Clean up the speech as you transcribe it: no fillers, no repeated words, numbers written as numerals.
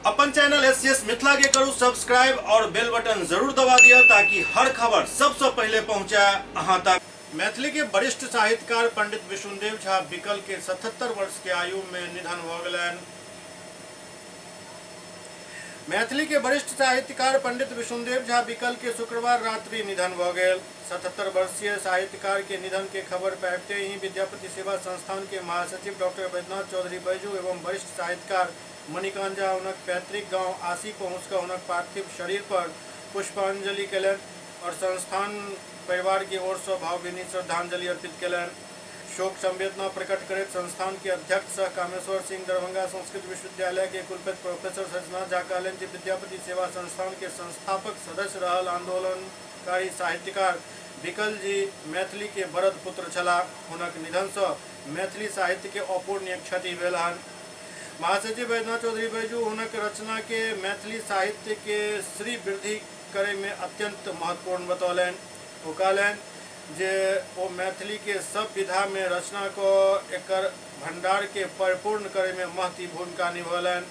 अपन channel SCS Mithila के करू subscribe और बेल बटन जरूर दबा दिया ताकि हर खबर सबसे पहले पहुंचा अहां तक। मैथिली के वरिष्ठ साहित्यकार पंडित विष्णुदेव झा बिकल के 77 वर्ष के आयु में निधन भ गेलनि। मैथिली के वरिष्ठ साहित्यकार पंडित विष्णुदेव झा बिकल के शुक्रवार रात्रि निधन भ गेल। 77 वर्षीय साहित्यकार के निधन के खबर पाते ही विद्यापति सेवा संस्थान के महासचिव डॉक्टर बैद्यनाथ चौधरी बैजू एवं वरिष्ठ साहित्यकार मणिकांत झा उनक पैतृक गांव आसी पहुंचकर उनक पार्थिव शरीर पर पुष्पांजलि कयलनि और संस्थान परिवार की ओर से भावभीनी श्रद्धांजलि अर्पित कयलनि। शोक संवेदना प्रकट करते संस्थान के अध्यक्ष सह कामेश्वर सिंह दरभंगा संस्कृत विश्वविद्यालय के कुलपति प्रोफेसर सजनाथ झा कहलनि जे विद्यापति सेवा संस्थान के संस्थापक सदस्य रहल आंदोलनकारी साहित्यकार बिकल जी मैथिली के बरद पुत्र छलाह। हुनक निधन से मैथिली साहित्य के अपूर्णीय क्षति भेल हन। महासचिव बैद्यनाथ चौधरी बैजू हुनक रचना के मैथिली साहित्य के श्री वृद्धि करे में अत्यंत महत्वपूर्ण बतौलनि। वो कहलनि जे वो मैथिली के सब विधा में रचना को एकर भंडार के परिपूर्ण करे में महती भूमिका निभौलनि।